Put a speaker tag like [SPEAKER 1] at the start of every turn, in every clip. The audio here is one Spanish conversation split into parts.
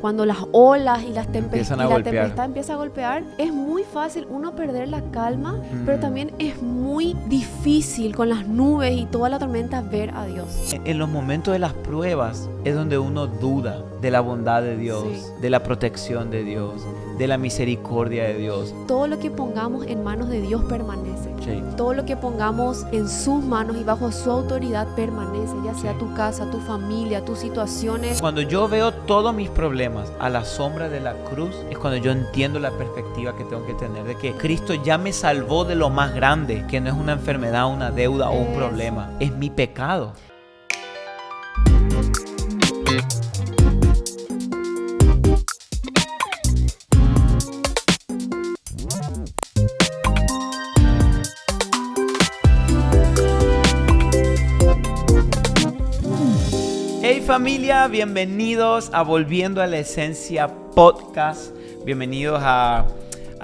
[SPEAKER 1] cuando las olas y la
[SPEAKER 2] golpear.
[SPEAKER 1] tempestad empieza a golpear, es muy fácil uno perder la calma, pero también es muy difícil con las nubes y toda la tormenta ver a Dios.
[SPEAKER 2] En los momentos de las pruebas es donde uno duda de la bondad de Dios, de la protección de Dios, de la misericordia de Dios.
[SPEAKER 1] Todo lo que pongamos en manos de Dios permanece.
[SPEAKER 2] Sí.
[SPEAKER 1] Todo lo que pongamos en sus manos y bajo su autoridad permanece, ya sea tu casa, tu familia, tus situaciones.
[SPEAKER 2] Cuando yo veo todos mis problemas a la sombra de la cruz, es cuando yo entiendo la perspectiva que tengo que tener de que Cristo ya me salvó de lo más grande, que no es una enfermedad, una deuda o un problema, es mi pecado. Hey familia, bienvenidos a Volviendo a la Esencia Podcast. Bienvenidos a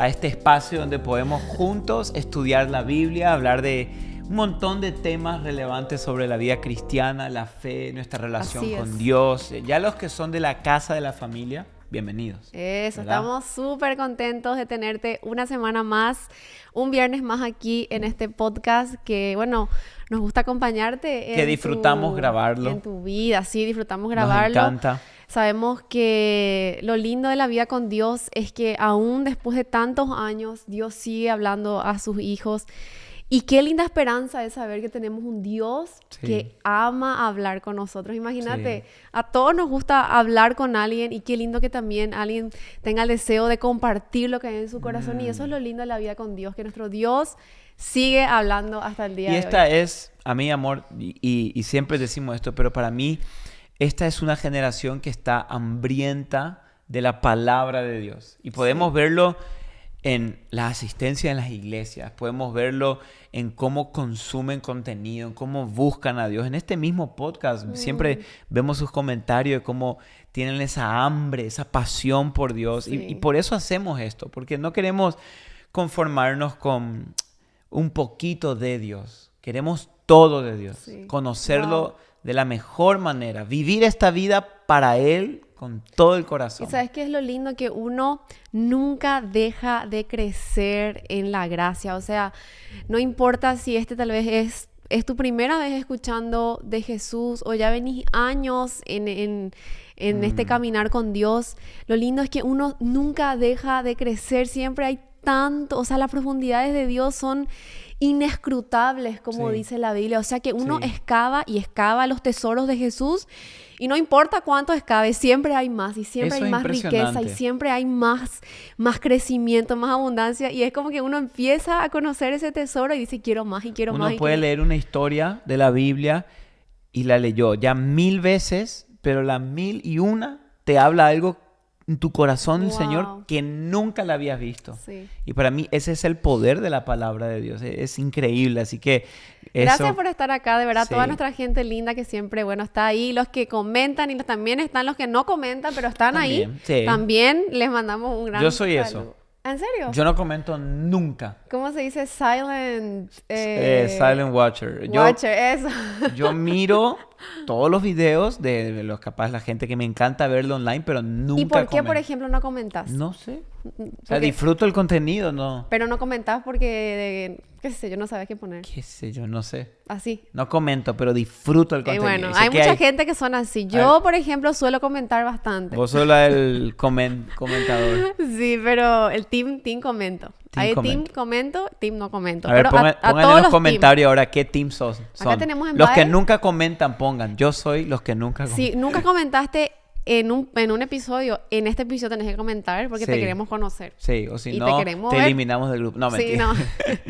[SPEAKER 2] este espacio donde podemos juntos estudiar la Biblia, hablar de un montón de temas relevantes sobre la vida cristiana, la fe, nuestra relación con Dios. Ya los que son de la casa de la familia, bienvenidos.
[SPEAKER 1] Eso, ¿verdad? Estamos súper contentos de tenerte una semana más, un viernes más aquí en este podcast que, bueno, nos gusta acompañarte.
[SPEAKER 2] Que disfrutamos grabarlo.
[SPEAKER 1] En tu vida, sí, disfrutamos grabarlo.
[SPEAKER 2] Nos encanta.
[SPEAKER 1] Sabemos que lo lindo de la vida con Dios es que aún después de tantos años, Dios sigue hablando a sus hijos. Y qué linda esperanza es saber que tenemos un Dios que ama hablar con nosotros. Imagínate, a todos nos gusta hablar con alguien y qué lindo que también alguien tenga el deseo de compartir lo que hay en su corazón. Y eso es lo lindo de la vida con Dios, que nuestro Dios sigue hablando hasta el día de hoy.
[SPEAKER 2] Y esta es, a mí, amor, y siempre decimos esto, pero para mí, esta es una generación que está hambrienta de la palabra de Dios. Y podemos verlo en la asistencia en las iglesias, podemos verlo en cómo consumen contenido, en cómo buscan a Dios. En este mismo podcast siempre vemos sus comentarios de cómo tienen esa hambre, esa pasión por Dios. Y por eso hacemos esto, porque no queremos conformarnos con un poquito de Dios. Queremos todo de Dios, conocerlo de la mejor manera, vivir esta vida para Él con todo el corazón.
[SPEAKER 1] ¿Y sabes qué es lo lindo? Que uno nunca deja de crecer en la gracia. O sea, no importa si tal vez es tu primera vez escuchando de Jesús o ya venís años en este caminar con Dios. Lo lindo es que uno nunca deja de crecer. Siempre hay tanto, o sea, las profundidades de Dios son inescrutables, como dice la Biblia. O sea que uno excava y excava los tesoros de Jesús y no importa cuánto excaves, siempre hay más y siempre hay más riqueza y siempre hay más crecimiento, más abundancia, y es como que uno empieza a conocer ese tesoro y dice quiero más y quiero más.
[SPEAKER 2] Uno puede leer una historia de la Biblia y la leyó ya 1000 veces, pero la 1001 te habla algo en tu corazón del Señor que nunca la habías visto. Y para mí ese es el poder de la palabra de Dios. Es increíble, así que
[SPEAKER 1] gracias por estar acá, de verdad, toda nuestra gente linda que siempre, está ahí, los que comentan y también están los que no comentan, pero están también, ahí. También les mandamos un gran
[SPEAKER 2] Yo soy
[SPEAKER 1] saludo.
[SPEAKER 2] eso.
[SPEAKER 1] ¿En serio?
[SPEAKER 2] Yo no comento nunca.
[SPEAKER 1] ¿Cómo se dice? Silent...
[SPEAKER 2] Silent Watcher.
[SPEAKER 1] Eso.
[SPEAKER 2] Yo miro todos los videos de los capaz la gente que me encanta verlo online, pero nunca.
[SPEAKER 1] ¿Y por qué, por ejemplo, no comentas?
[SPEAKER 2] No sé. O sea, disfruto el contenido, ¿no?
[SPEAKER 1] Pero no comentas porque, qué sé yo, no sabes qué poner.
[SPEAKER 2] Qué sé yo, no sé.
[SPEAKER 1] Así.
[SPEAKER 2] No comento, pero disfruto el contenido.
[SPEAKER 1] Bueno, hay mucha gente que son así. Yo, por ejemplo, suelo comentar bastante.
[SPEAKER 2] Vos sos el comentador.
[SPEAKER 1] Sí, pero el team comento. Hay team comento, team no comento.
[SPEAKER 2] A ver, pongan en los comentarios ahora qué team son.
[SPEAKER 1] Acá tenemos en
[SPEAKER 2] los que nunca comentan, pongan. Yo soy los que nunca comentan.
[SPEAKER 1] Si nunca comentaste en un episodio, en este episodio tenés que comentar porque te queremos conocer.
[SPEAKER 2] Sí, o si no, te eliminamos del grupo. No, mentira.
[SPEAKER 1] Sí, no.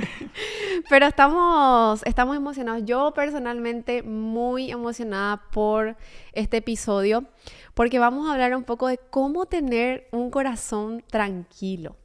[SPEAKER 1] Pero estamos emocionados. Yo personalmente muy emocionada por este episodio porque vamos a hablar un poco de cómo tener un corazón tranquilo.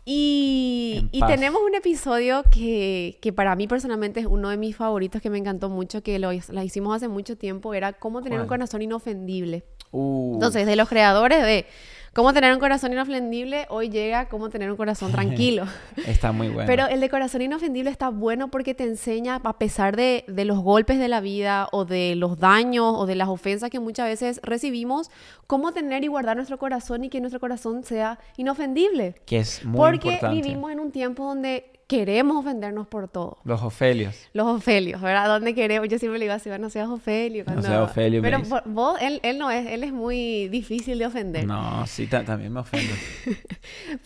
[SPEAKER 1] Y tenemos un episodio que para mí personalmente es uno de mis favoritos, que me encantó mucho, que lo hicimos hace mucho tiempo, era cómo tener un corazón inofendible. Entonces, de los creadores de Cómo tener un corazón inofendible, hoy llega cómo tener un corazón tranquilo.
[SPEAKER 2] Está muy bueno.
[SPEAKER 1] Pero el de corazón inofendible está bueno porque te enseña, a pesar de los golpes de la vida o de los daños o de las ofensas que muchas veces recibimos, cómo tener y guardar nuestro corazón y que nuestro corazón sea inofendible.
[SPEAKER 2] Que es muy
[SPEAKER 1] porque
[SPEAKER 2] importante.
[SPEAKER 1] vivimos en un tiempo donde queremos ofendernos por todo.
[SPEAKER 2] Los Ofelios.
[SPEAKER 1] Los Ofelios, ¿verdad? ¿Dónde queremos? Yo siempre le digo así, no seas Ofelio.
[SPEAKER 2] No seas Ofelio.
[SPEAKER 1] Pero vos, él no es, él es muy difícil de ofender.
[SPEAKER 2] No, sí, también me ofendo.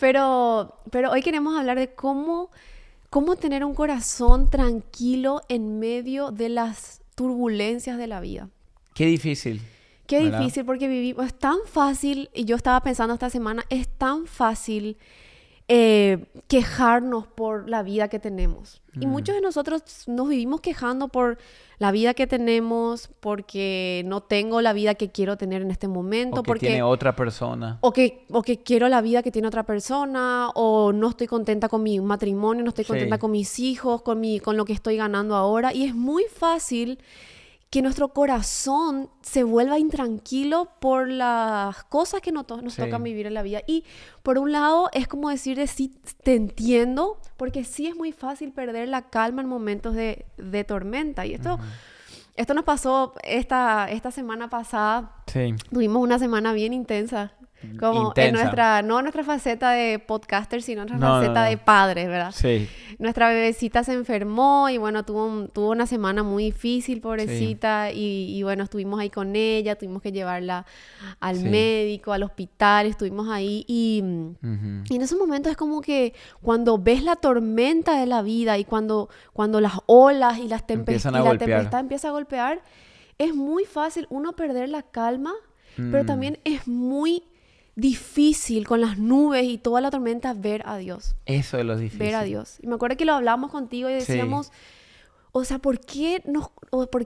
[SPEAKER 1] Pero hoy queremos hablar de cómo tener un corazón tranquilo en medio de las turbulencias de la vida.
[SPEAKER 2] Qué difícil.
[SPEAKER 1] Qué
[SPEAKER 2] ¿verdad?
[SPEAKER 1] difícil porque vivimos, es tan fácil, y yo estaba pensando esta semana, es tan fácil quejarnos por la vida que tenemos. Y muchos de nosotros nos vivimos quejando por la vida que tenemos, porque no tengo la vida que quiero tener en este momento.
[SPEAKER 2] O que
[SPEAKER 1] porque
[SPEAKER 2] tiene otra persona.
[SPEAKER 1] O que quiero la vida que tiene otra persona, o no estoy contenta con mi matrimonio, no estoy contenta
[SPEAKER 2] Sí.
[SPEAKER 1] con mis hijos, con lo que estoy ganando ahora. Y es muy fácil que nuestro corazón se vuelva intranquilo por las cosas que nos
[SPEAKER 2] Sí.
[SPEAKER 1] tocan vivir en la vida. Y por un lado es como decir de sí, te entiendo, porque sí es muy fácil perder la calma en momentos de tormenta. Y esto nos pasó esta semana pasada.
[SPEAKER 2] Sí.
[SPEAKER 1] Tuvimos una semana bien intensa. Como
[SPEAKER 2] Intensa.
[SPEAKER 1] en nuestra faceta de podcaster, sino nuestra
[SPEAKER 2] No,
[SPEAKER 1] faceta
[SPEAKER 2] no.
[SPEAKER 1] de padres, ¿verdad?
[SPEAKER 2] Sí.
[SPEAKER 1] Nuestra bebecita se enfermó y bueno, tuvo una semana muy difícil, pobrecita, y bueno, estuvimos ahí con ella, tuvimos que llevarla al
[SPEAKER 2] Sí.
[SPEAKER 1] médico, al hospital, estuvimos ahí y en esos momentos es como que cuando ves la tormenta de la vida y cuando las olas y las
[SPEAKER 2] Empiezan a
[SPEAKER 1] y la
[SPEAKER 2] golpear.
[SPEAKER 1] tempestad empieza a golpear, es muy fácil uno perder la calma, pero también es muy difícil con las nubes y toda la tormenta ver a Dios.
[SPEAKER 2] Eso es lo difícil.
[SPEAKER 1] Ver a Dios. Y me acuerdo que lo hablamos contigo y decíamos, o sea, ¿por qué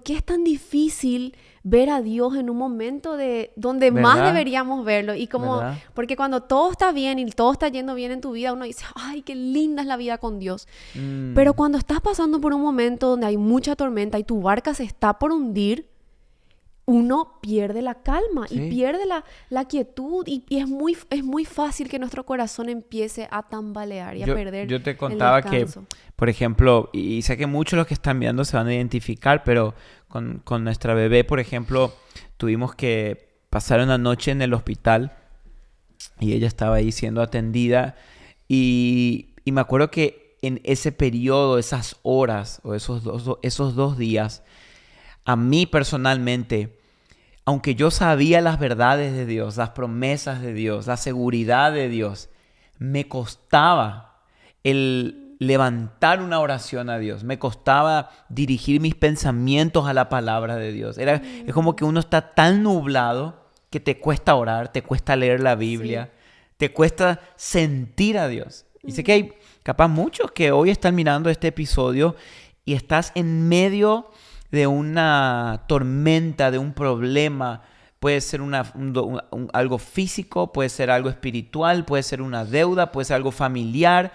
[SPEAKER 1] es tan difícil ver a Dios en un momento donde más
[SPEAKER 2] ¿Verdad?
[SPEAKER 1] deberíamos verlo? Y como,
[SPEAKER 2] ¿Verdad?
[SPEAKER 1] porque cuando todo está bien y todo está yendo bien en tu vida, uno dice, ay, qué linda es la vida con Dios. Pero cuando estás pasando por un momento donde hay mucha tormenta y tu barca se está por hundir, uno pierde la calma y pierde la quietud y es muy fácil que nuestro corazón empiece a tambalear y a perder
[SPEAKER 2] Yo te contaba
[SPEAKER 1] el
[SPEAKER 2] que,
[SPEAKER 1] descanso.
[SPEAKER 2] por ejemplo, y sé que muchos de los que están viendo se van a identificar, pero con nuestra bebé, por ejemplo, tuvimos que pasar una noche en el hospital y ella estaba ahí siendo atendida y me acuerdo que en ese periodo, esas horas o esos 2 días, a mí personalmente, aunque yo sabía las verdades de Dios, las promesas de Dios, la seguridad de Dios, me costaba el levantar una oración a Dios. Me costaba dirigir mis pensamientos a la palabra de Dios. Es como que uno está tan nublado que te cuesta orar, te cuesta leer la Biblia, te cuesta sentir a Dios. Y sé que hay capaz muchos que hoy están mirando este episodio y estás en medio de una tormenta, de un problema. Puede ser algo físico, puede ser algo espiritual, puede ser una deuda, puede ser algo familiar.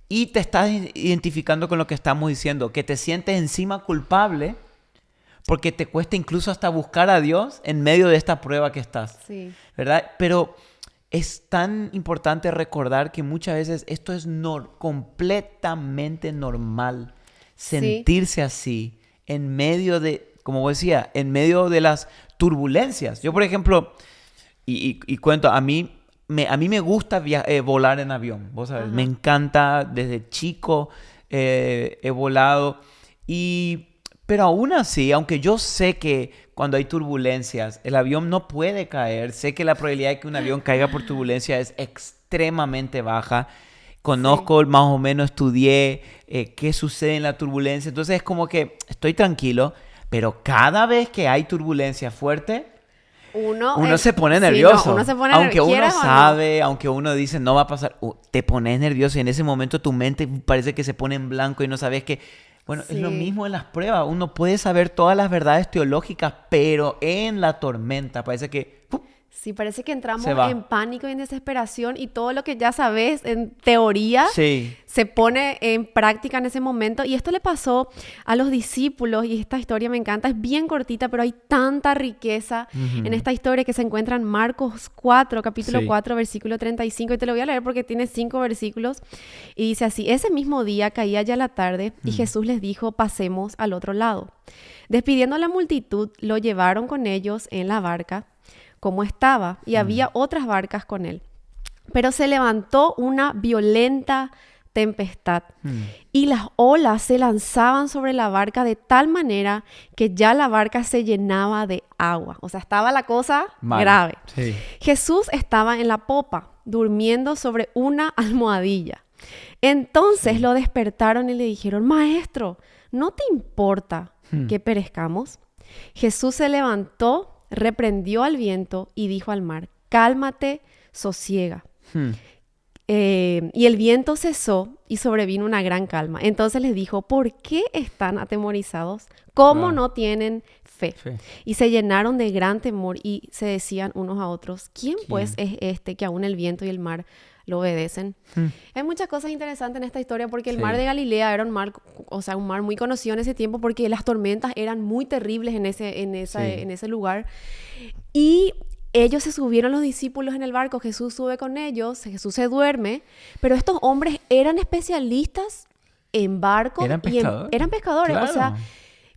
[SPEAKER 2] Y te estás identificando con lo que estamos diciendo, que te sientes encima culpable porque te cuesta incluso hasta buscar a Dios en medio de esta prueba que estás.
[SPEAKER 1] Sí.
[SPEAKER 2] ¿Verdad? Pero es tan importante recordar que muchas veces esto es completamente normal. Sentirse así en medio de, como vos decía, en medio de las turbulencias. Yo, por ejemplo, y cuento, a mí me gusta volar en avión, vos sabés, me encanta, desde chico he volado, pero aún así, aunque yo sé que cuando hay turbulencias, el avión no puede caer, sé que la probabilidad de que un avión caiga por turbulencia es extremadamente baja. Conozco, más o menos estudié qué sucede en la turbulencia. Entonces es como que estoy tranquilo, pero cada vez que hay turbulencia fuerte, uno se pone nervioso.
[SPEAKER 1] Uno se pone
[SPEAKER 2] aunque uno
[SPEAKER 1] ¿quieras o no?
[SPEAKER 2] sabe, aunque uno dice no va a pasar, te pones nervioso y en ese momento tu mente parece que se pone en blanco y no sabes que... Bueno, es lo mismo en las pruebas. Uno puede saber todas las verdades teológicas, pero en la tormenta parece que...
[SPEAKER 1] Sí, parece que entramos
[SPEAKER 2] Se va.
[SPEAKER 1] en pánico y en desesperación y todo lo que ya sabes en teoría
[SPEAKER 2] Sí.
[SPEAKER 1] se pone en práctica en ese momento. Y esto le pasó a los discípulos y esta historia me encanta, es bien cortita, pero hay tanta riqueza en esta historia que se encuentra en Marcos 4, capítulo
[SPEAKER 2] Sí.
[SPEAKER 1] 4, versículo 35. Y te lo voy a leer porque tiene 5 versículos. Y dice así: ese mismo día caía ya la tarde y Jesús les dijo, pasemos al otro lado. Despidiendo a la multitud, lo llevaron con ellos en la barca como estaba, y había otras barcas con él. Pero se levantó una violenta tempestad y las olas se lanzaban sobre la barca de tal manera que ya la barca se llenaba de agua. O sea, estaba la cosa
[SPEAKER 2] Mal.
[SPEAKER 1] grave.
[SPEAKER 2] Sí.
[SPEAKER 1] Jesús estaba en la popa, durmiendo sobre una almohadilla. Entonces lo despertaron y le dijeron, Maestro, ¿no te importa que perezcamos? Jesús se levantó, reprendió al viento y dijo al mar, cálmate, sosiega. Y el viento cesó y sobrevino una gran calma. Entonces les dijo, ¿por qué están atemorizados? ¿Cómo no tienen fe? Y se llenaron de gran temor y se decían unos a otros, ¿quién pues es este que aún el viento y el mar lo obedecen? Hay muchas cosas interesantes en esta historia porque el mar de Galilea era un mar, o sea, un mar muy conocido en ese tiempo porque las tormentas eran muy terribles en ese lugar. Y ellos se subieron, los discípulos, en el barco. Jesús sube con ellos, Jesús se duerme, pero estos hombres eran especialistas en barcos.
[SPEAKER 2] Eran pescadores.
[SPEAKER 1] Eran pescadores,
[SPEAKER 2] Claro.
[SPEAKER 1] o sea,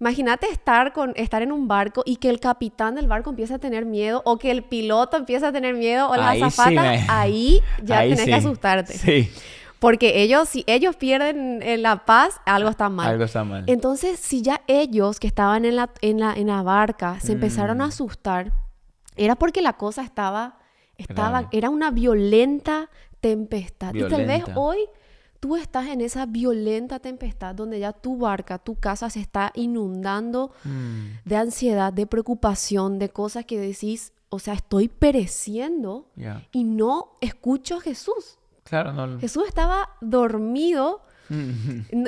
[SPEAKER 1] imagínate estar en un barco y que el capitán del barco empiece a tener miedo o que el piloto empiece a tener miedo o la
[SPEAKER 2] Ahí sí,
[SPEAKER 1] azafata, ahí ya
[SPEAKER 2] ahí
[SPEAKER 1] tenés
[SPEAKER 2] sí.
[SPEAKER 1] que asustarte.
[SPEAKER 2] Sí.
[SPEAKER 1] Porque ellos, si ellos pierden la paz, algo está mal.
[SPEAKER 2] Algo está mal.
[SPEAKER 1] Entonces, si ya ellos que estaban en la barca se empezaron a asustar, era porque la cosa estaba
[SPEAKER 2] Grave.
[SPEAKER 1] era una violenta tempestad. Y tal vez
[SPEAKER 2] Violenta.
[SPEAKER 1] hoy tú estás en esa violenta tempestad donde ya tu barca, tu casa se está inundando de ansiedad, de preocupación, de cosas que decís, o sea, estoy pereciendo
[SPEAKER 2] Ya.
[SPEAKER 1] y no escucho a Jesús.
[SPEAKER 2] Claro, no.
[SPEAKER 1] Jesús estaba dormido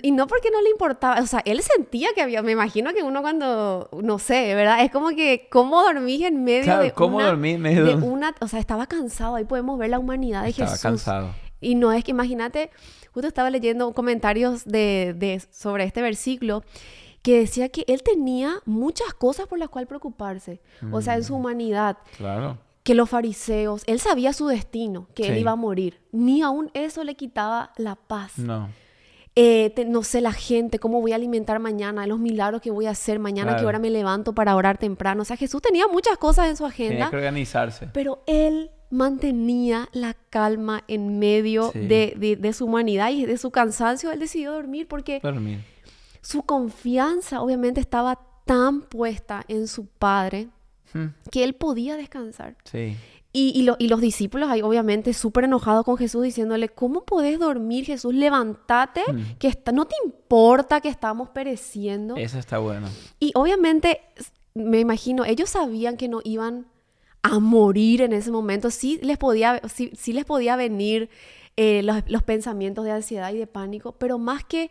[SPEAKER 1] y no porque no le importaba, o sea, él sentía que había, me imagino que uno cuando, no sé, ¿verdad? Es como que, ¿cómo dormís en medio
[SPEAKER 2] Claro,
[SPEAKER 1] de
[SPEAKER 2] ¿cómo dormí en medio
[SPEAKER 1] de
[SPEAKER 2] de-
[SPEAKER 1] una, o sea, estaba cansado, ahí podemos ver la humanidad de
[SPEAKER 2] Estaba
[SPEAKER 1] Jesús.
[SPEAKER 2] cansado.
[SPEAKER 1] Y no es que, imagínate, justo estaba leyendo comentarios sobre este versículo que decía que él tenía muchas cosas por las cuales preocuparse, o sea, en su humanidad.
[SPEAKER 2] Claro.
[SPEAKER 1] Que los fariseos, él sabía su destino, que él
[SPEAKER 2] Sí.
[SPEAKER 1] iba a morir. Ni aún eso le quitaba la paz.
[SPEAKER 2] No.
[SPEAKER 1] No sé, la gente, cómo voy a alimentar mañana, los milagros que voy a hacer mañana,
[SPEAKER 2] Claro.
[SPEAKER 1] qué hora me levanto para orar temprano. O sea, Jesús tenía muchas cosas en su
[SPEAKER 2] Tenía
[SPEAKER 1] agenda,
[SPEAKER 2] que organizarse.
[SPEAKER 1] pero él mantenía la calma en medio
[SPEAKER 2] Sí.
[SPEAKER 1] de su humanidad y de su cansancio. Él decidió dormir porque
[SPEAKER 2] Dormir.
[SPEAKER 1] su confianza obviamente estaba tan puesta en su Padre que él podía descansar.
[SPEAKER 2] Sí.
[SPEAKER 1] Y los discípulos ahí obviamente súper enojados con Jesús diciéndole, ¿cómo podés dormir, Jesús? Levántate, que no te importa que estamos pereciendo.
[SPEAKER 2] Eso está bueno.
[SPEAKER 1] Y obviamente, me imagino, ellos sabían que no iban a morir en ese momento. Sí les podía venir los pensamientos de ansiedad y de pánico, pero más que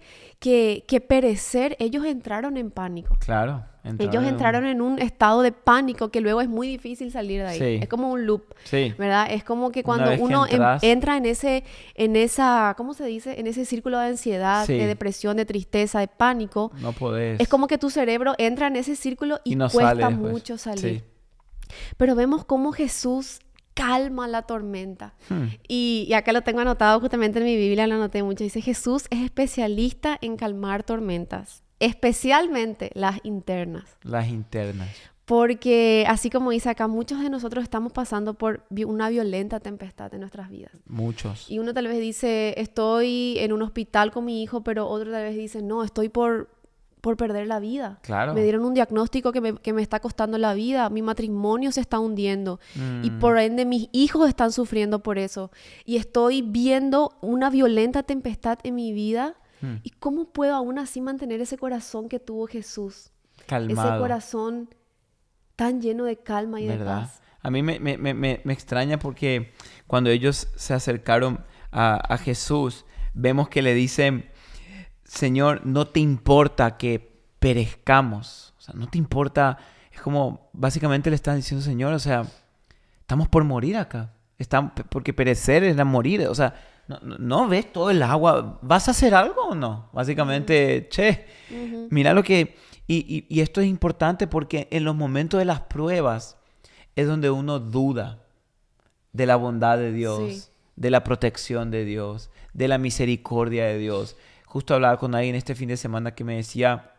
[SPEAKER 1] perecer, ellos entraron en pánico.
[SPEAKER 2] Claro.
[SPEAKER 1] Ellos entraron en un estado de pánico que luego es muy difícil salir de ahí.
[SPEAKER 2] Sí.
[SPEAKER 1] Es como un loop,
[SPEAKER 2] Sí.
[SPEAKER 1] ¿verdad? Es como que
[SPEAKER 2] Una
[SPEAKER 1] cuando
[SPEAKER 2] vez que
[SPEAKER 1] uno
[SPEAKER 2] entras-
[SPEAKER 1] entra en esa, ¿cómo se dice? En ese círculo de ansiedad,
[SPEAKER 2] Sí.
[SPEAKER 1] de depresión, de tristeza, de pánico.
[SPEAKER 2] No podés.
[SPEAKER 1] Es como que tu cerebro entra en ese círculo y
[SPEAKER 2] no
[SPEAKER 1] cuesta
[SPEAKER 2] sale después.
[SPEAKER 1] mucho salir.
[SPEAKER 2] Sí.
[SPEAKER 1] Pero vemos cómo Jesús calma la tormenta. Y acá lo tengo anotado justamente en mi Biblia, lo anoté mucho. Dice, Jesús es especialista en calmar tormentas, especialmente las internas.
[SPEAKER 2] Las internas.
[SPEAKER 1] Porque así como dice acá, muchos de nosotros estamos pasando por una violenta tempestad en nuestras vidas.
[SPEAKER 2] Muchos.
[SPEAKER 1] Y uno tal vez dice, estoy en un hospital con mi hijo, pero otro tal vez dice, no, estoy por perder la vida.
[SPEAKER 2] Claro.
[SPEAKER 1] Me dieron un diagnóstico que me está costando la vida, mi matrimonio se está hundiendo y por ende mis hijos están sufriendo por eso. Y estoy viendo una violenta tempestad en mi vida. ¿Y cómo puedo aún así mantener ese corazón que tuvo Jesús?
[SPEAKER 2] Calmado.
[SPEAKER 1] Ese corazón tan lleno de calma y de
[SPEAKER 2] ¿Verdad?
[SPEAKER 1] paz.
[SPEAKER 2] A mí me extraña porque cuando ellos se acercaron a Jesús, vemos que le dicen, Señor, no te importa que perezcamos. O sea, no te importa. Es como, básicamente le están diciendo, Señor, o sea, estamos por morir acá. Porque perecer es la morir. O sea, no ves todo el agua. ¿Vas a hacer algo o no? Básicamente, mira lo que... Y esto es importante porque en los momentos de las pruebas es donde uno duda de la bondad de Dios,
[SPEAKER 1] Sí.
[SPEAKER 2] de la protección de Dios, de la misericordia de Dios. Justo hablaba con alguien este fin de semana que me decía,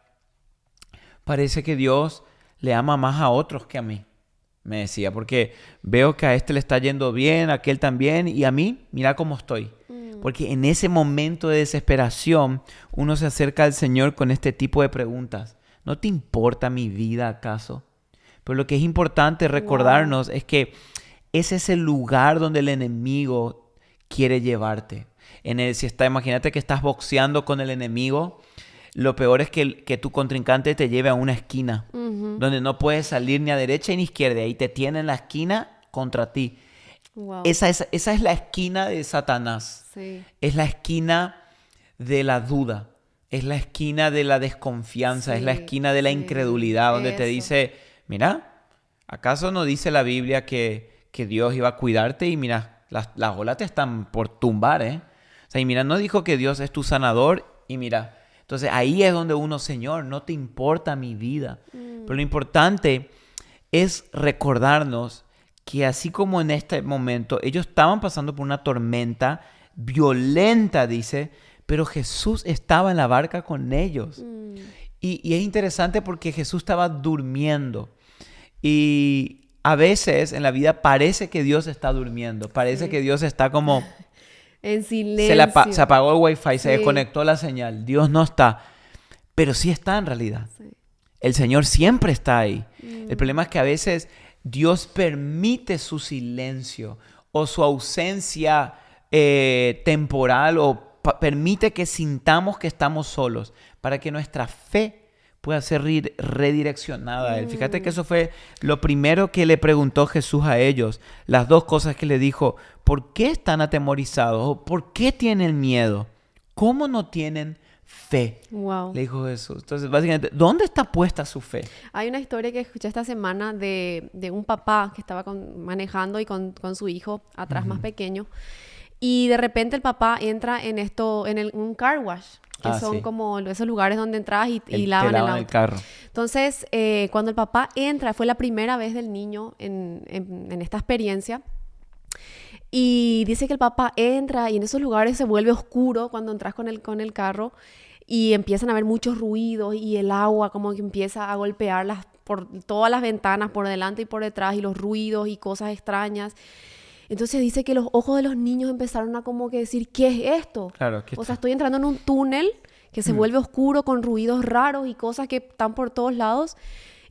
[SPEAKER 2] parece que Dios le ama más a otros que a mí. Me decía, porque veo que a este le está yendo bien, a aquel también, y a mí, mira cómo estoy. Porque en ese momento de desesperación, uno se acerca al Señor con este tipo de preguntas. ¿No te importa mi vida acaso? Pero lo que es importante recordarnos es que ese es el lugar donde el enemigo quiere llevarte. Imagínate que estás boxeando con el enemigo. Lo peor es que tu contrincante te lleve a una esquina donde no puedes salir ni a derecha ni a izquierda. Ahí te tiene en la esquina contra ti.
[SPEAKER 1] Wow.
[SPEAKER 2] Esa es la esquina de Satanás.
[SPEAKER 1] Sí.
[SPEAKER 2] Es la esquina de la duda. Es la esquina de la desconfianza. Es la
[SPEAKER 1] Sí,
[SPEAKER 2] esquina de la
[SPEAKER 1] sí,
[SPEAKER 2] incredulidad, donde te
[SPEAKER 1] eso.
[SPEAKER 2] dice, mira, ¿acaso no dice la Biblia que Dios iba a cuidarte? Y mira, las olas te están por tumbar, ¿eh? O sea, y mira, no dijo que Dios es tu sanador. Y mira, entonces ahí es donde uno, Señor, no te importa mi vida. Pero lo importante es recordarnos que así como en este momento, ellos estaban pasando por una tormenta violenta, dice, pero Jesús estaba en la barca con ellos. Y es interesante porque Jesús estaba durmiendo. Y a veces en la vida parece que Dios está durmiendo. Parece
[SPEAKER 1] Sí.
[SPEAKER 2] que Dios está como...
[SPEAKER 1] En
[SPEAKER 2] Se
[SPEAKER 1] silencio.
[SPEAKER 2] apagó el wifi, se
[SPEAKER 1] Sí.
[SPEAKER 2] desconectó la señal. Dios no está. Pero sí está en realidad.
[SPEAKER 1] Sí.
[SPEAKER 2] El Señor siempre está ahí. El problema es que a veces Dios permite su silencio o su ausencia temporal o permite que sintamos que estamos solos para que nuestra fe pueda ser redireccionada a Él. Fíjate que eso fue lo primero que le preguntó Jesús a ellos. Las dos cosas que le dijo. ¿Por qué están atemorizados? ¿O por qué tienen miedo? ¿Cómo no tienen fe?
[SPEAKER 1] Wow.
[SPEAKER 2] Le dijo Jesús. Entonces, básicamente, ¿dónde está puesta su fe?
[SPEAKER 1] Hay una historia que escuché esta semana de un papá que estaba manejando y con su hijo atrás más pequeño. Y de repente el papá entra en un car wash, que son
[SPEAKER 2] Sí.
[SPEAKER 1] como esos lugares donde entras y
[SPEAKER 2] Te
[SPEAKER 1] lavan el
[SPEAKER 2] lavan
[SPEAKER 1] auto.
[SPEAKER 2] el carro.
[SPEAKER 1] Entonces, cuando el papá entra, fue la primera vez del niño en esta experiencia. Y dice que el papá entra y en esos lugares se vuelve oscuro cuando entras con el carro y empiezan a haber muchos ruidos y el agua como que empieza a golpear por todas las ventanas, por delante y por detrás, y los ruidos y cosas extrañas. Entonces dice que los ojos de los niños empezaron a como que decir, ¿qué es esto?
[SPEAKER 2] Claro, ¿qué
[SPEAKER 1] O
[SPEAKER 2] está?
[SPEAKER 1] sea, estoy entrando en un túnel que se vuelve oscuro con ruidos raros y cosas que están por todos lados.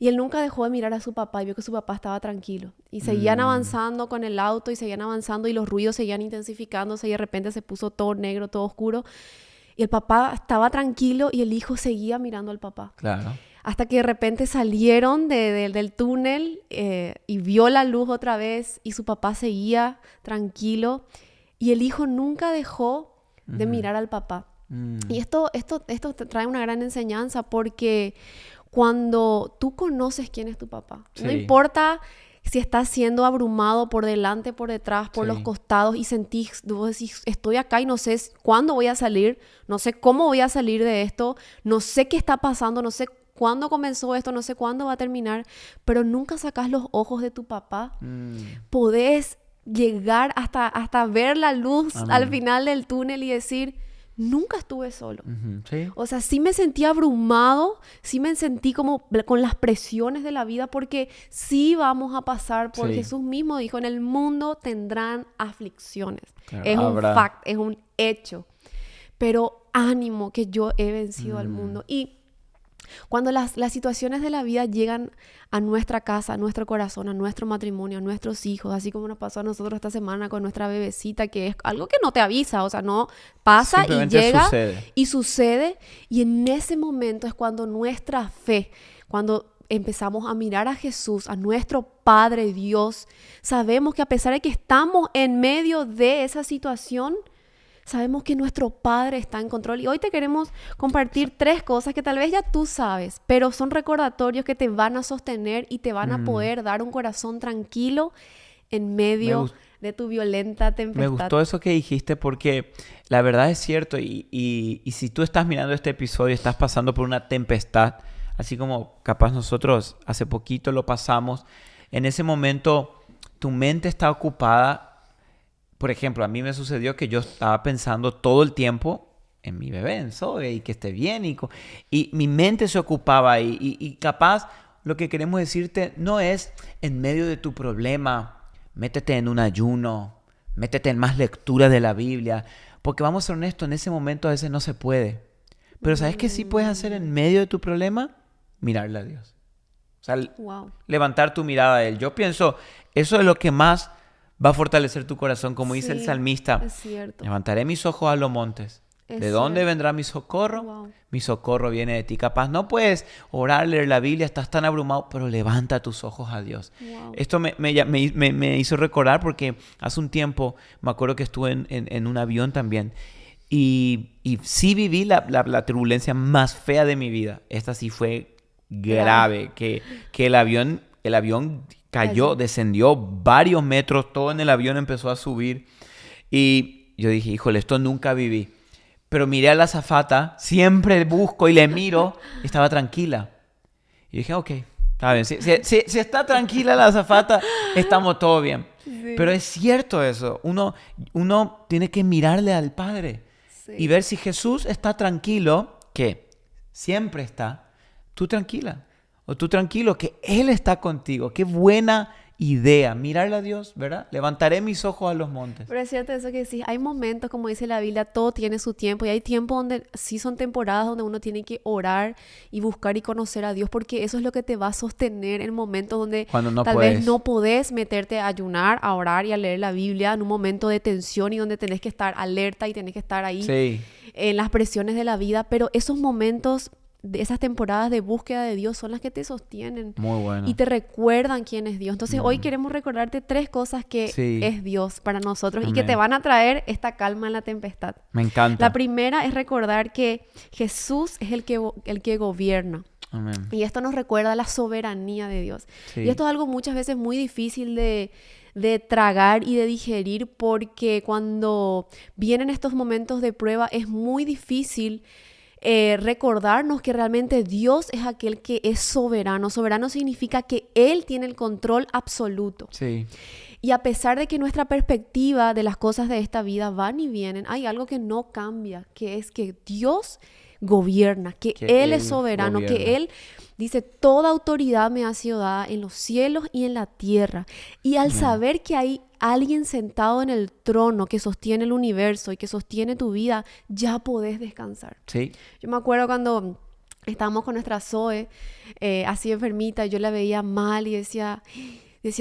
[SPEAKER 1] Y él nunca dejó de mirar a su papá y vio que su papá estaba tranquilo. Y seguían avanzando con el auto y seguían avanzando y los ruidos seguían intensificándose y de repente se puso todo negro, todo oscuro. Y el papá estaba tranquilo y el hijo seguía mirando al papá.
[SPEAKER 2] Claro.
[SPEAKER 1] Hasta que de repente salieron del túnel y vio la luz otra vez y su papá seguía tranquilo. Y el hijo nunca dejó de mirar al papá. Y esto te trae una gran enseñanza porque cuando tú conoces quién es tu papá, no
[SPEAKER 2] Sí.
[SPEAKER 1] importa si estás siendo abrumado por delante, por detrás, por
[SPEAKER 2] Sí.
[SPEAKER 1] los costados y vos decís, estoy acá y no sé cuándo voy a salir, no sé cómo voy a salir de esto, no sé qué está pasando, no sé cuándo comenzó esto, no sé cuándo va a terminar, pero nunca sacas los ojos de tu papá. Podés llegar hasta ver la luz
[SPEAKER 2] Amén.
[SPEAKER 1] al final del túnel y decir, nunca estuve solo.
[SPEAKER 2] Sí.
[SPEAKER 1] O sea, sí me sentí abrumado, sí me sentí como con las presiones de la vida, porque sí vamos a pasar por...
[SPEAKER 2] Sí.
[SPEAKER 1] Jesús mismo dijo, en el mundo tendrán aflicciones.
[SPEAKER 2] Claro,
[SPEAKER 1] Es
[SPEAKER 2] habrá.
[SPEAKER 1] un fact, es un hecho. Pero ánimo que yo he vencido al mundo. Y cuando las situaciones de la vida llegan a nuestra casa, a nuestro corazón, a nuestro matrimonio, a nuestros hijos, así como nos pasó a nosotros esta semana con nuestra bebecita, que es algo que no te avisa, o sea, no pasa y
[SPEAKER 2] Simplemente
[SPEAKER 1] llega
[SPEAKER 2] sucede.
[SPEAKER 1] y sucede, y en ese momento es cuando nuestra fe, cuando empezamos a mirar a Jesús, a nuestro Padre Dios, sabemos que a pesar de que estamos en medio de esa situación, sabemos que nuestro Padre está en control. Y hoy te queremos compartir 3 cosas que tal vez ya tú sabes, pero son recordatorios que te van a sostener y te van a poder dar un corazón tranquilo en
[SPEAKER 2] Me
[SPEAKER 1] medio
[SPEAKER 2] gust-
[SPEAKER 1] de tu violenta
[SPEAKER 2] Me
[SPEAKER 1] tempestad.
[SPEAKER 2] gustó eso que dijiste porque la verdad es cierto y si tú estás mirando este episodio y estás pasando por una tempestad, así como capaz nosotros hace poquito lo pasamos, en ese momento tu mente está ocupada. Por ejemplo, a mí me sucedió que yo estaba pensando todo el tiempo en mi bebé, en Zoe, y que esté bien. Y mi mente se ocupaba ahí. Y capaz lo que queremos decirte no es en medio de tu problema, métete en un ayuno, métete en más lectura de la Biblia. Porque vamos a ser honestos, en ese momento a veces no se puede. Pero ¿sabes qué sí puedes hacer en medio de tu problema? Mirarle a Dios. O sea,
[SPEAKER 1] Wow.
[SPEAKER 2] levantar tu mirada a Él. Yo pienso, eso es lo que más va a fortalecer tu corazón, como dice el
[SPEAKER 1] Sí,
[SPEAKER 2] salmista.
[SPEAKER 1] es cierto.
[SPEAKER 2] Levantaré mis ojos a los montes.
[SPEAKER 1] Es
[SPEAKER 2] ¿De dónde
[SPEAKER 1] cierto.
[SPEAKER 2] vendrá mi socorro?
[SPEAKER 1] Wow.
[SPEAKER 2] Mi socorro viene de ti. Capaz no puedes orar, leer la Biblia, estás tan abrumado, pero levanta tus ojos a Dios.
[SPEAKER 1] Wow.
[SPEAKER 2] Esto me hizo recordar porque hace un tiempo me acuerdo que estuve en un avión también y sí viví la turbulencia más fea de mi vida. Esta sí fue grave, que el avión cayó, descendió varios metros, todo en el avión empezó a subir y yo dije, híjole, esto nunca viví. Pero miré a la azafata, siempre busco y le miro, y estaba tranquila. Y dije, ok, está bien. Si está tranquila la azafata, estamos todo bien.
[SPEAKER 1] Sí.
[SPEAKER 2] Pero es cierto eso. Uno tiene que mirarle al Padre
[SPEAKER 1] Sí.
[SPEAKER 2] y ver si Jesús está tranquilo, que siempre está, tú tranquila. O tú tranquilo, que Él está contigo. Qué buena idea. Mirarle a Dios, ¿verdad? Levantaré mis ojos a los montes.
[SPEAKER 1] Pero es cierto eso que decís, hay momentos, como dice la Biblia, todo tiene su tiempo y hay tiempos donde sí son temporadas donde uno tiene que orar y buscar y conocer a Dios porque eso es lo que te va a sostener en momentos donde
[SPEAKER 2] Cuando no
[SPEAKER 1] tal
[SPEAKER 2] puedes.
[SPEAKER 1] vez no podés meterte a ayunar, a orar y a leer la Biblia en un momento de tensión y donde tenés que estar alerta y tenés que estar ahí
[SPEAKER 2] Sí.
[SPEAKER 1] en las presiones de la vida, pero esos momentos de esas temporadas de búsqueda de Dios son las que te sostienen.
[SPEAKER 2] Muy bueno.
[SPEAKER 1] Y te recuerdan quién es Dios. Entonces hoy queremos recordarte 3 cosas que
[SPEAKER 2] Sí.
[SPEAKER 1] es Dios para nosotros y que
[SPEAKER 2] Amén.
[SPEAKER 1] te van a traer esta calma en la tempestad.
[SPEAKER 2] Me encanta.
[SPEAKER 1] La primera es recordar que Jesús es el que gobierna.
[SPEAKER 2] Amén.
[SPEAKER 1] Y esto nos recuerda la soberanía de Dios.
[SPEAKER 2] Sí.
[SPEAKER 1] Y esto es algo muchas veces muy difícil de tragar y de digerir porque cuando vienen estos momentos de prueba es muy difícil recordarnos que realmente Dios es aquel que es soberano. Soberano significa que Él tiene el control absoluto.
[SPEAKER 2] Sí.
[SPEAKER 1] Y a pesar de que nuestra perspectiva de las cosas de esta vida van y vienen, hay algo que no cambia, que es que Dios gobierna, que Él es soberano,
[SPEAKER 2] gobierna.
[SPEAKER 1] que Él dice, toda autoridad me ha sido dada en los cielos y en la tierra. Y al saber que hay alguien sentado en el trono que sostiene el universo y que sostiene tu vida, ya podés descansar.
[SPEAKER 2] Sí.
[SPEAKER 1] Yo me acuerdo cuando estábamos con nuestra Zoe, así enfermita, yo la veía mal y decía,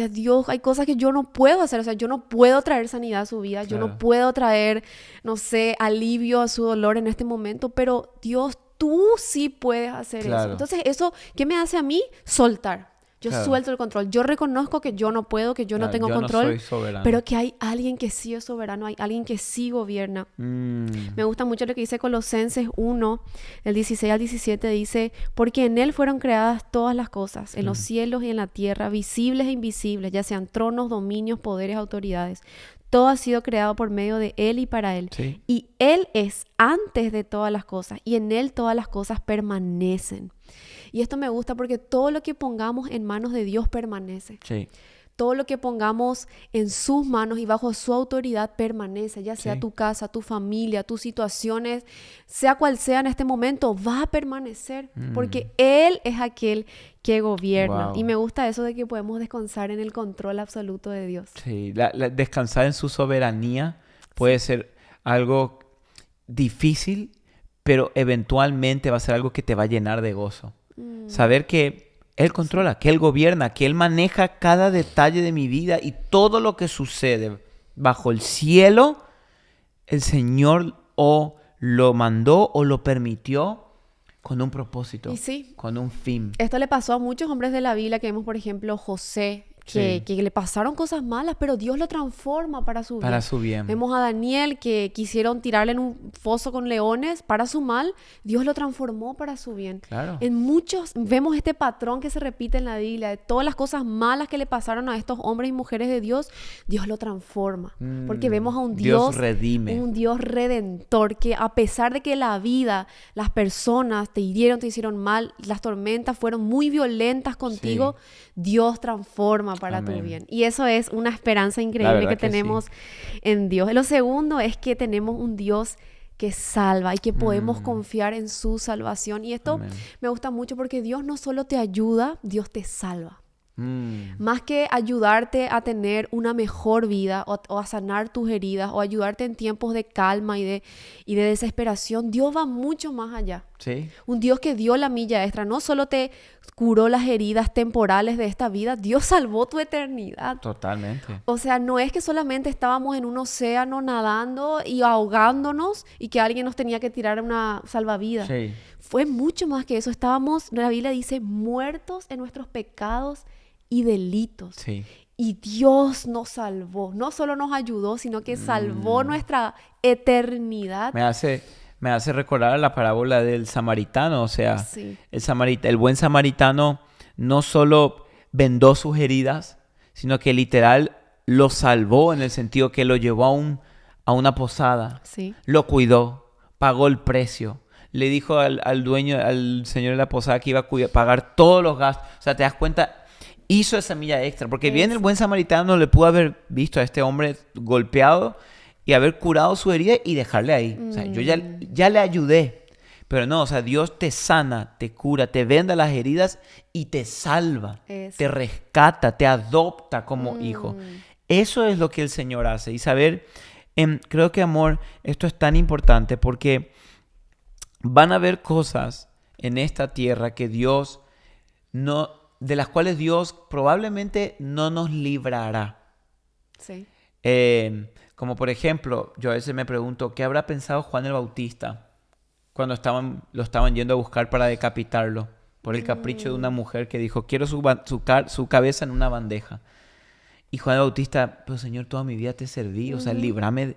[SPEAKER 1] Dios, hay cosas que yo no puedo hacer, o sea, yo no puedo traer sanidad a su vida, yo
[SPEAKER 2] Claro.
[SPEAKER 1] no puedo traer, no sé, alivio a su dolor en este momento, pero Dios, tú sí puedes hacer eso.
[SPEAKER 2] Claro.
[SPEAKER 1] Entonces, eso, ¿qué me hace a mí? Soltar. Yo
[SPEAKER 2] Claro.
[SPEAKER 1] suelto el control. Yo reconozco que yo no puedo, que yo no
[SPEAKER 2] Claro,
[SPEAKER 1] tengo
[SPEAKER 2] yo
[SPEAKER 1] control,
[SPEAKER 2] no soy soberano.
[SPEAKER 1] pero que hay alguien que sí es soberano, hay alguien que sí gobierna. Me gusta mucho lo que dice Colosenses 1, del 16 al 17, dice, porque en Él fueron creadas todas las cosas, en los cielos y en la tierra, visibles e invisibles, ya sean tronos, dominios, poderes, autoridades. Todo ha sido creado por medio de Él y para Él.
[SPEAKER 2] Sí.
[SPEAKER 1] Y Él es antes de todas las cosas, y en Él todas las cosas permanecen. Y esto me gusta porque todo lo que pongamos en manos de Dios permanece.
[SPEAKER 2] Sí.
[SPEAKER 1] Todo lo que pongamos en sus manos y bajo su autoridad permanece, ya sea
[SPEAKER 2] Sí.
[SPEAKER 1] tu casa, tu familia, tus situaciones, sea cual sea en este momento, va a permanecer porque Él es aquel que gobierna.
[SPEAKER 2] Wow.
[SPEAKER 1] Y me gusta eso de que podemos descansar en el control absoluto de Dios.
[SPEAKER 2] Sí. Descansar en su soberanía puede ser algo difícil, pero eventualmente va a ser algo que te va a llenar de gozo. Saber que Él controla, que Él gobierna, que Él maneja cada detalle de mi vida y todo lo que sucede bajo el cielo, el Señor o lo mandó o lo permitió con un propósito,
[SPEAKER 1] Y sí.
[SPEAKER 2] con un fin.
[SPEAKER 1] Esto le pasó a muchos hombres de la Biblia, que vemos, por ejemplo, José, que le pasaron cosas malas, pero Dios lo transforma para su bien.
[SPEAKER 2] Para su bien.
[SPEAKER 1] Vemos a Daniel que quisieron tirarle en un foso con leones para su mal, Dios lo transformó para su bien.
[SPEAKER 2] Claro.
[SPEAKER 1] En muchos vemos este patrón que se repite en la Biblia, de todas las cosas malas que le pasaron a estos hombres y mujeres de Dios, Dios lo transforma. Porque vemos a un
[SPEAKER 2] Dios redime.
[SPEAKER 1] un Dios redentor, que a pesar de que la vida, las personas te hirieron, te hicieron mal, las tormentas fueron muy violentas contigo, Dios transforma para tu bien. Y eso es una esperanza increíble que tenemos en Dios. Lo segundo es que tenemos un Dios que salva y que podemos confiar en su salvación. Y esto me gusta mucho porque Dios no solo te ayuda, Dios te salva. Más que ayudarte a tener una mejor vida o a sanar tus heridas o ayudarte en tiempos de calma y de desesperación, Dios va mucho más allá.
[SPEAKER 2] Sí.
[SPEAKER 1] Un Dios que dio la milla extra, no solo te curó las heridas temporales de esta vida, Dios salvó tu eternidad.
[SPEAKER 2] Totalmente.
[SPEAKER 1] O sea, no es que solamente estábamos en un océano nadando y ahogándonos y que alguien nos tenía que tirar una salvavidas.
[SPEAKER 2] Sí.
[SPEAKER 1] Fue mucho más que eso. Estábamos, la Biblia dice, muertos en nuestros pecados y delitos.
[SPEAKER 2] Sí.
[SPEAKER 1] Y Dios nos salvó. No solo nos ayudó, sino que salvó nuestra eternidad.
[SPEAKER 2] Me hace recordar la parábola del samaritano. O sea, el buen samaritano no solo vendó sus heridas, sino que literal lo salvó en el sentido que lo llevó a una posada.
[SPEAKER 1] Sí.
[SPEAKER 2] Lo cuidó, pagó el precio. Le dijo al dueño, al señor de la posada que iba a pagar todos los gastos. O sea, te das cuenta, hizo esa milla extra. Porque bien el buen samaritano le pudo haber visto a este hombre golpeado y haber curado su herida y dejarle ahí. O sea, yo ya le ayudé. Pero no, o sea, Dios te sana, te cura, te venda las heridas y te salva. Te rescata, te adopta como hijo. Eso es lo que el Señor hace. Y saber, creo que, amor, esto es tan importante porque van a haber cosas en esta tierra que Dios no, de las cuales Dios probablemente no nos librará.
[SPEAKER 1] Sí.
[SPEAKER 2] Como por ejemplo, yo a veces me pregunto, ¿qué habrá pensado Juan el Bautista cuando lo estaban yendo a buscar para decapitarlo por el capricho de una mujer que dijo, quiero su cabeza en una bandeja? Y Juan el Bautista, pero Señor, toda mi vida te serví, o sea, líbrame,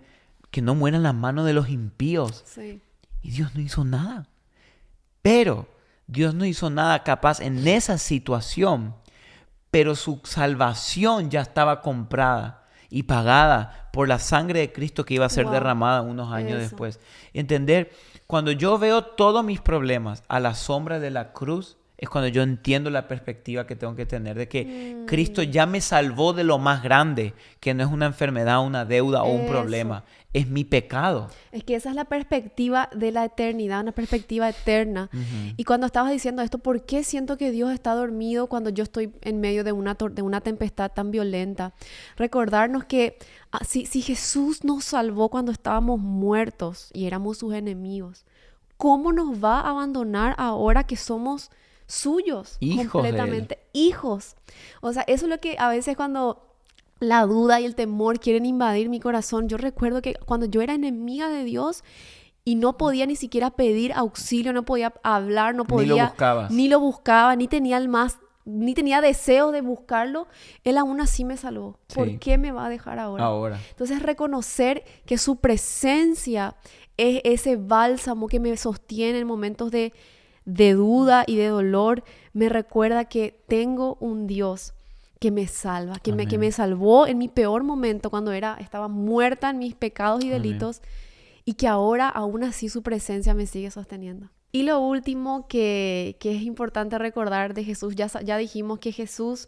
[SPEAKER 2] que no mueran las manos de los impíos.
[SPEAKER 1] Sí.
[SPEAKER 2] Y Dios no hizo nada. Pero Dios no hizo nada capaz en esa situación, pero su salvación ya estaba comprada y pagada por la sangre de Cristo que iba a ser derramada unos años después. Entender, cuando yo veo todos mis problemas a la sombra de la cruz, es cuando yo entiendo la perspectiva que tengo que tener de que Cristo ya me salvó de lo más grande, que no es una enfermedad, una deuda o un problema, es mi pecado.
[SPEAKER 1] Es que esa es la perspectiva de la eternidad, una perspectiva eterna. Y cuando estabas diciendo esto, ¿por qué siento que Dios está dormido cuando yo estoy en medio de una tempestad tan violenta? Recordarnos que si Jesús nos salvó cuando estábamos muertos y éramos sus enemigos, ¿cómo nos va a abandonar ahora que somos suyos?
[SPEAKER 2] Hijos
[SPEAKER 1] completamente hijos? O sea, eso es lo que a veces cuando la duda y el temor quieren invadir mi corazón, yo recuerdo que cuando yo era enemiga de Dios y no podía ni siquiera pedir auxilio, no podía hablar, no podía, ni lo buscaba, ni tenía deseo de buscarlo, Él aún así me salvó. Sí. ¿Por qué me va a dejar ahora? Entonces reconocer que su presencia es ese bálsamo que me sostiene en momentos de duda y de dolor, me recuerda que tengo un Dios que me salva, que me salvó en mi peor momento cuando estaba muerta en mis pecados y delitos, y que ahora aún así su presencia me sigue sosteniendo. Y lo último que es importante recordar de Jesús, ya dijimos que Jesús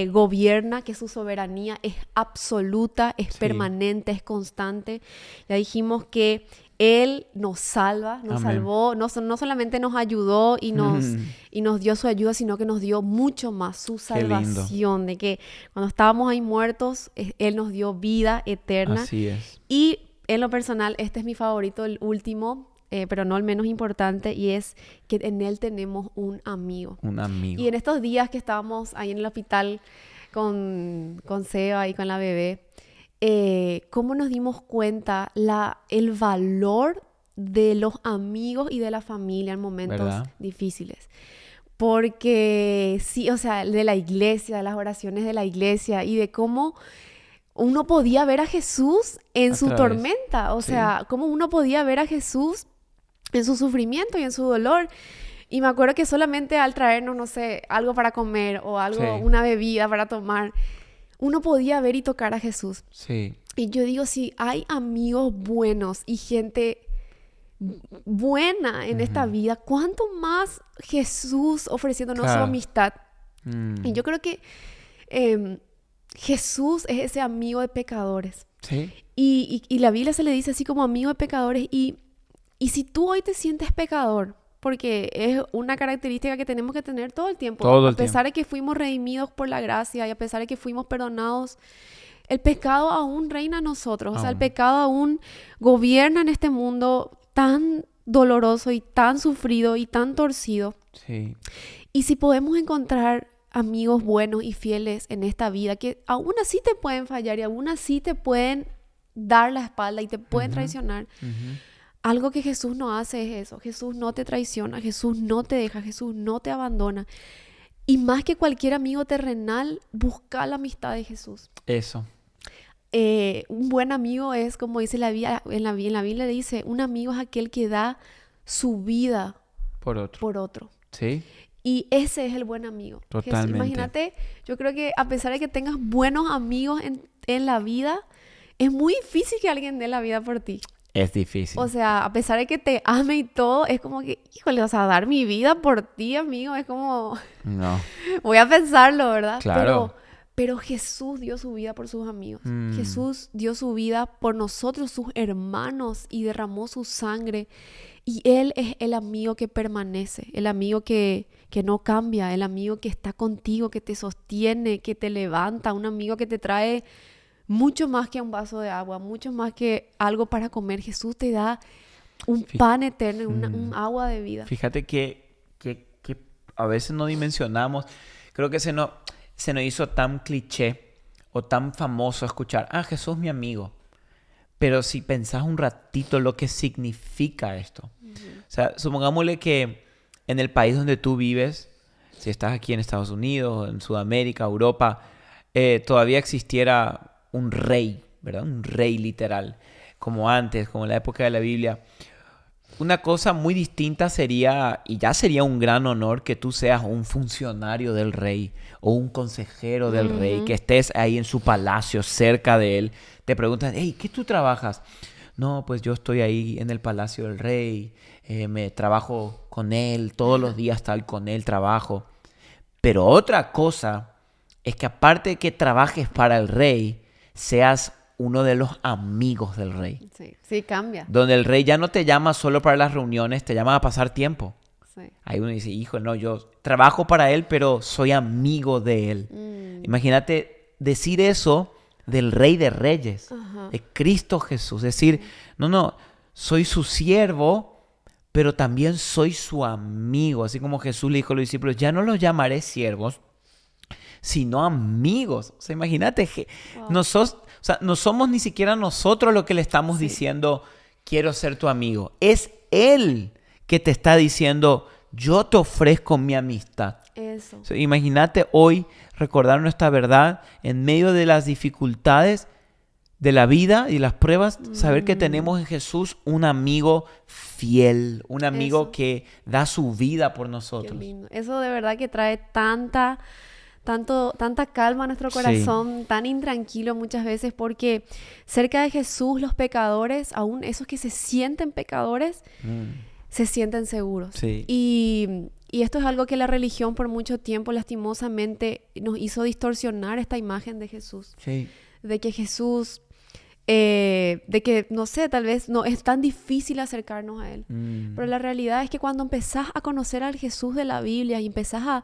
[SPEAKER 1] gobierna, que su soberanía es absoluta, es permanente, es constante. Ya dijimos que Él nos salva, nos salvó, no solamente nos ayudó y nos dio su ayuda, sino que nos dio mucho más, su salvación, de que cuando estábamos ahí muertos, Él nos dio vida eterna.
[SPEAKER 2] Así es.
[SPEAKER 1] Y en lo personal, este es mi favorito, el último, pero no el menos importante, y es que en Él tenemos un amigo.
[SPEAKER 2] Un amigo.
[SPEAKER 1] Y en estos días que estábamos ahí en el hospital con Seba y con la bebé, cómo nos dimos cuenta el valor de los amigos y de la familia en momentos difíciles. Porque sí, o sea, de la iglesia, de las oraciones de la iglesia y de cómo uno podía ver a Jesús en
[SPEAKER 2] A
[SPEAKER 1] su
[SPEAKER 2] través.
[SPEAKER 1] tormenta, o
[SPEAKER 2] Sí.
[SPEAKER 1] sea, cómo uno podía ver a Jesús en su sufrimiento y en su dolor. Y me acuerdo que solamente al traernos, no sé, algo para comer o algo,
[SPEAKER 2] Sí.
[SPEAKER 1] una bebida para tomar, uno podía ver y tocar a Jesús.
[SPEAKER 2] Sí.
[SPEAKER 1] Y yo digo, si hay amigos buenos y gente buena en esta
[SPEAKER 2] Ujú.
[SPEAKER 1] vida, ¿cuánto más Jesús ofreciéndonos su
[SPEAKER 2] Claro.
[SPEAKER 1] amistad?
[SPEAKER 2] Mm.
[SPEAKER 1] Y yo creo que em, Jesús es ese amigo de pecadores.
[SPEAKER 2] Sí.
[SPEAKER 1] Y la Biblia se le dice así como amigo de pecadores. Y si tú hoy te sientes pecador, porque es una característica que tenemos que tener todo el tiempo,
[SPEAKER 2] Todo
[SPEAKER 1] a
[SPEAKER 2] el
[SPEAKER 1] pesar
[SPEAKER 2] tiempo.
[SPEAKER 1] de que fuimos redimidos por la gracia y a pesar de que fuimos perdonados, el pecado aún reina en nosotros. O sea, el
[SPEAKER 2] Aún.
[SPEAKER 1] pecado aún gobierna en este mundo tan doloroso y tan sufrido y tan torcido.
[SPEAKER 2] Sí.
[SPEAKER 1] Y si podemos encontrar amigos buenos y fieles en esta vida, que aún así te pueden fallar y aún así te pueden dar la espalda y te pueden
[SPEAKER 2] Ujú.
[SPEAKER 1] traicionar,
[SPEAKER 2] Ujú.
[SPEAKER 1] algo que Jesús no hace es eso. Jesús no te traiciona, Jesús no te deja, Jesús no te abandona. Y más que cualquier amigo terrenal, busca la amistad de Jesús.
[SPEAKER 2] Eso.
[SPEAKER 1] Un buen amigo es, como dice la Biblia, en la Biblia dice, un amigo es aquel que da su vida
[SPEAKER 2] Por otro.
[SPEAKER 1] por otro.
[SPEAKER 2] Sí.
[SPEAKER 1] Y ese es el buen amigo. Jesús,
[SPEAKER 2] Totalmente.
[SPEAKER 1] imagínate, yo creo que a pesar de que tengas buenos amigos en la vida, es muy difícil que alguien dé la vida por ti.
[SPEAKER 2] Es difícil.
[SPEAKER 1] O sea, a pesar de que te ame y todo, es como que, híjole, o sea, dar mi vida por ti, amigo, es como,
[SPEAKER 2] No.
[SPEAKER 1] voy a pensarlo, ¿verdad?
[SPEAKER 2] Claro.
[SPEAKER 1] Pero Jesús dio su vida por sus amigos.
[SPEAKER 2] Mm.
[SPEAKER 1] Jesús dio su vida por nosotros, sus hermanos, y derramó su sangre. Y Él es el amigo que permanece, el amigo que no cambia, el amigo que está contigo, que te sostiene, que te levanta, un amigo que te trae mucho más que un vaso de agua, mucho más que algo para comer. Jesús te da un
[SPEAKER 2] Fí-
[SPEAKER 1] pan eterno, un
[SPEAKER 2] Mm.
[SPEAKER 1] agua de vida.
[SPEAKER 2] Fíjate que a veces no dimensionamos. Creo que se nos hizo tan cliché o tan famoso escuchar, Jesús mi amigo. Pero si pensás un ratito lo que significa esto. O sea, supongámosle que en el país donde tú vives, si estás aquí en Estados Unidos, en Sudamérica, Europa, todavía existiera un rey, ¿verdad? Un rey literal, como antes, como en la época de la Biblia. Una cosa muy distinta sería, y ya sería un gran honor, que tú seas un funcionario del rey o un consejero del rey, que estés ahí en su palacio, cerca de él. Te preguntan, hey, ¿qué tú trabajas? No, pues yo estoy ahí en el palacio del rey, me trabajo con él, todos los días tal con él trabajo. Pero otra cosa es que aparte de que trabajes para el rey, seas uno de los amigos del rey.
[SPEAKER 1] Sí, sí, cambia.
[SPEAKER 2] Donde el rey ya no te llama solo para las reuniones, te llama a pasar tiempo.
[SPEAKER 1] Sí.
[SPEAKER 2] Ahí uno dice, hijo, no, yo trabajo para él, pero soy amigo de él. Imagínate decir eso del Rey de Reyes,
[SPEAKER 1] Ajá.
[SPEAKER 2] de Cristo Jesús. Decir, no, soy su siervo, pero también soy su amigo. Así como Jesús le dijo a los discípulos, ya no los llamaré siervos, sino amigos. O sea, imagínate,
[SPEAKER 1] Wow.
[SPEAKER 2] no somos ni siquiera nosotros los que le estamos
[SPEAKER 1] Sí.
[SPEAKER 2] diciendo, quiero ser tu amigo. Es Él que te está diciendo, yo te ofrezco mi amistad.
[SPEAKER 1] Eso.
[SPEAKER 2] O sea, imagínate hoy recordar nuestra verdad en medio de las dificultades de la vida y las pruebas, saber que tenemos en Jesús un amigo fiel, un amigo
[SPEAKER 1] Eso.
[SPEAKER 2] que da su vida por
[SPEAKER 1] Qué
[SPEAKER 2] nosotros.
[SPEAKER 1] lindo. Eso de verdad que trae tanta calma a nuestro
[SPEAKER 2] Sí.
[SPEAKER 1] corazón, tan intranquilo muchas veces, porque cerca de Jesús los pecadores, aún esos que se sienten pecadores, se sienten seguros.
[SPEAKER 2] Sí.
[SPEAKER 1] Y esto es algo que la religión por mucho tiempo lastimosamente nos hizo distorsionar esta imagen de Jesús.
[SPEAKER 2] Sí.
[SPEAKER 1] De que Jesús, de que, no sé, tal vez no es tan difícil acercarnos a Él. Pero la realidad es que cuando empezás a conocer al Jesús de la Biblia y empezás a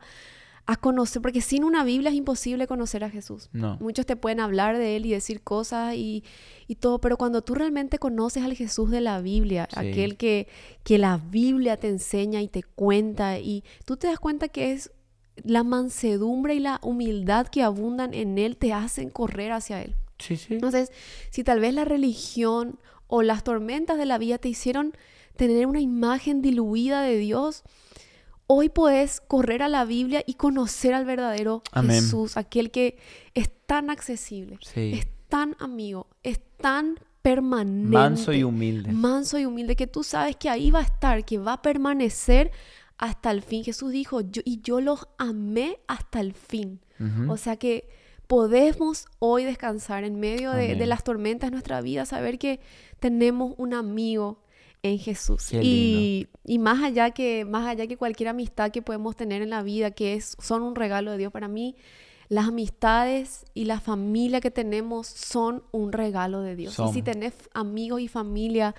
[SPEAKER 1] conocer, porque sin una Biblia es imposible conocer a Jesús.
[SPEAKER 2] No.
[SPEAKER 1] Muchos te pueden hablar de Él y decir cosas y todo, pero cuando tú realmente conoces al Jesús de la Biblia,
[SPEAKER 2] Sí.
[SPEAKER 1] aquel que la Biblia te enseña y te cuenta, y tú te das cuenta que es la mansedumbre y la humildad que abundan en Él, te hacen correr hacia Él.
[SPEAKER 2] Sí, sí.
[SPEAKER 1] Entonces, si tal vez la religión o las tormentas de la vida te hicieron tener una imagen diluida de Dios, hoy podés correr a la Biblia y conocer al verdadero
[SPEAKER 2] Amén.
[SPEAKER 1] Jesús, aquel que es tan accesible,
[SPEAKER 2] Sí.
[SPEAKER 1] es tan amigo, es tan permanente.
[SPEAKER 2] Manso y humilde.
[SPEAKER 1] Manso y humilde, que tú sabes que ahí va a estar, que va a permanecer hasta el fin. Jesús dijo, yo los amé hasta el fin.
[SPEAKER 2] Ujú.
[SPEAKER 1] O sea que podemos hoy descansar en medio de
[SPEAKER 2] Amén.
[SPEAKER 1] las tormentas de nuestra vida, saber que tenemos un amigo en Jesús.
[SPEAKER 2] Qué
[SPEAKER 1] Y más allá que cualquier amistad que podemos tener en la vida, son un regalo de Dios para mí, las amistades y la familia que tenemos son un regalo de Dios.
[SPEAKER 2] Son.
[SPEAKER 1] Y si tenés amigos y familia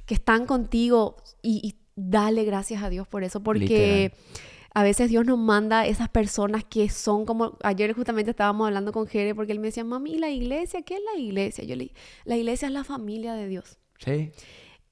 [SPEAKER 1] que están contigo, y dale gracias a Dios por eso, porque a veces Dios nos manda esas personas que son como... Ayer justamente estábamos hablando con Jere porque él me decía, mami, ¿y la iglesia? ¿Qué es la iglesia? Yo le dije, la iglesia es la familia de Dios.
[SPEAKER 2] Sí.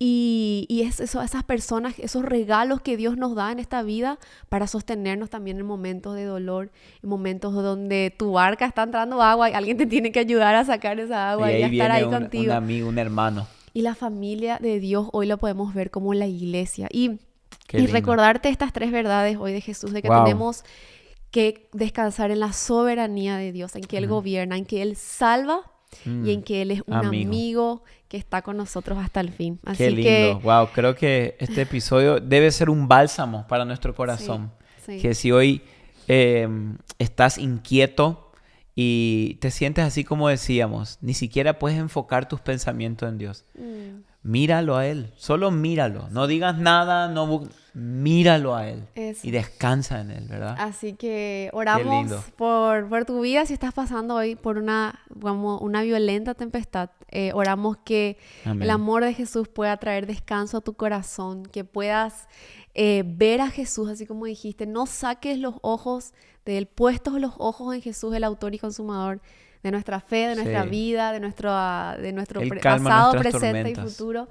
[SPEAKER 1] Y es eso, esas personas, esos regalos que Dios nos da en esta vida para sostenernos también en momentos de dolor, en momentos donde tu barca está entrando agua y alguien te tiene que ayudar a sacar esa agua y a estar ahí contigo.
[SPEAKER 2] Un amigo, un hermano.
[SPEAKER 1] Y la familia de Dios hoy lo podemos ver como la iglesia. Y
[SPEAKER 2] Qué lindo.
[SPEAKER 1] recordarte estas 3 verdades hoy de Jesús, de que
[SPEAKER 2] Wow.
[SPEAKER 1] tenemos que descansar en la soberanía de Dios, en que Él gobierna, en que Él salva y en que Él es un amigo que está con nosotros hasta el fin. Así
[SPEAKER 2] Qué lindo. Wow, creo que este episodio debe ser un bálsamo para nuestro corazón.
[SPEAKER 1] Sí.
[SPEAKER 2] Que si hoy estás inquieto y te sientes así como decíamos, ni siquiera puedes enfocar tus pensamientos en Dios. Míralo a Él, solo míralo. No digas nada, míralo a Él.
[SPEAKER 1] Eso.
[SPEAKER 2] Y descansa en Él, ¿verdad?
[SPEAKER 1] Así que
[SPEAKER 2] Qué
[SPEAKER 1] oramos
[SPEAKER 2] lindo.
[SPEAKER 1] por tu vida. Si estás pasando hoy por una violenta tempestad, oramos que
[SPEAKER 2] Amén.
[SPEAKER 1] el amor de Jesús pueda traer descanso a tu corazón, que puedas ver a Jesús, así como dijiste. No saques los ojos de Él, puestos los ojos en Jesús, el autor y consumador de nuestra fe, de nuestra
[SPEAKER 2] Sí.
[SPEAKER 1] vida, de nuestro
[SPEAKER 2] Él calma
[SPEAKER 1] pasado,
[SPEAKER 2] nuestras
[SPEAKER 1] presente
[SPEAKER 2] tormentas.
[SPEAKER 1] y futuro.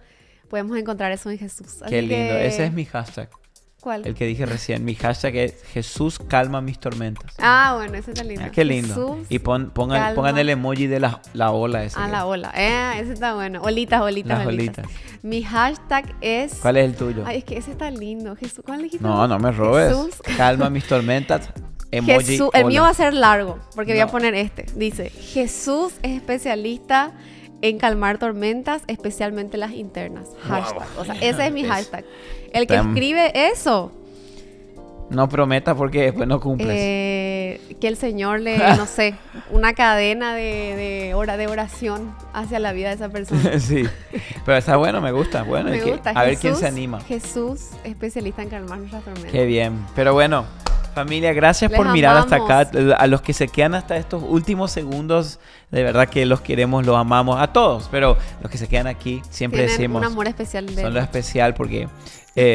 [SPEAKER 1] Podemos encontrar eso en Jesús. Así
[SPEAKER 2] Qué lindo.
[SPEAKER 1] que-
[SPEAKER 2] Ese es mi hashtag.
[SPEAKER 1] ¿Cuál?
[SPEAKER 2] El que dije recién. Mi hashtag es Jesús calma mis tormentas.
[SPEAKER 1] Ah, bueno, ese está lindo.
[SPEAKER 2] Ah, qué lindo.
[SPEAKER 1] Jesús
[SPEAKER 2] Y pongan
[SPEAKER 1] calma.
[SPEAKER 2] el emoji de la ola esa.
[SPEAKER 1] Ah, la ola. Ese está bueno. Olitas.
[SPEAKER 2] Las olitas.
[SPEAKER 1] Mi hashtag es...
[SPEAKER 2] ¿Cuál es el tuyo?
[SPEAKER 1] Ay, es que ese está lindo. Jesús, ¿cuál dijiste?
[SPEAKER 2] No me robes.
[SPEAKER 1] Jesús.
[SPEAKER 2] Calma mis tormentas. Emoji
[SPEAKER 1] Jesús, el
[SPEAKER 2] ola.
[SPEAKER 1] mío va a ser largo, porque voy a
[SPEAKER 2] No.
[SPEAKER 1] poner este. Dice, Jesús es especialista en calmar tormentas, especialmente las internas. Hashtag. O sea, ese es mi hashtag. El que
[SPEAKER 2] Tam-
[SPEAKER 1] escribe eso,
[SPEAKER 2] No prometas porque después no cumples.
[SPEAKER 1] que el Señor le, no sé, una cadena de oración hacia la vida de esa persona.
[SPEAKER 2] Sí. Pero está bueno, me gusta. Bueno,
[SPEAKER 1] Me
[SPEAKER 2] y que-
[SPEAKER 1] gusta.
[SPEAKER 2] a ver quién
[SPEAKER 1] Jesús-
[SPEAKER 2] se anima.
[SPEAKER 1] Jesús, especialista en calmar nuestras tormentas.
[SPEAKER 2] Qué bien. Pero bueno, familia, gracias
[SPEAKER 1] Les
[SPEAKER 2] por mirar hasta
[SPEAKER 1] amamos.
[SPEAKER 2] acá. A los que se quedan hasta estos últimos segundos, de verdad que los queremos, los amamos. A todos, pero los que se quedan aquí, siempre
[SPEAKER 1] Tienen
[SPEAKER 2] decimos,
[SPEAKER 1] un amor especial de
[SPEAKER 2] son lo especial porque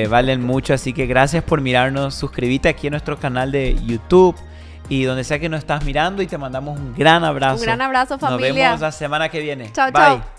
[SPEAKER 2] valen mucho. Así que gracias por mirarnos. Suscríbete aquí a nuestro canal de YouTube y donde sea que nos estás mirando y te mandamos un gran abrazo.
[SPEAKER 1] Un gran abrazo, familia.
[SPEAKER 2] Nos vemos la semana que viene.
[SPEAKER 1] Chao,
[SPEAKER 2] Bye.
[SPEAKER 1] chao.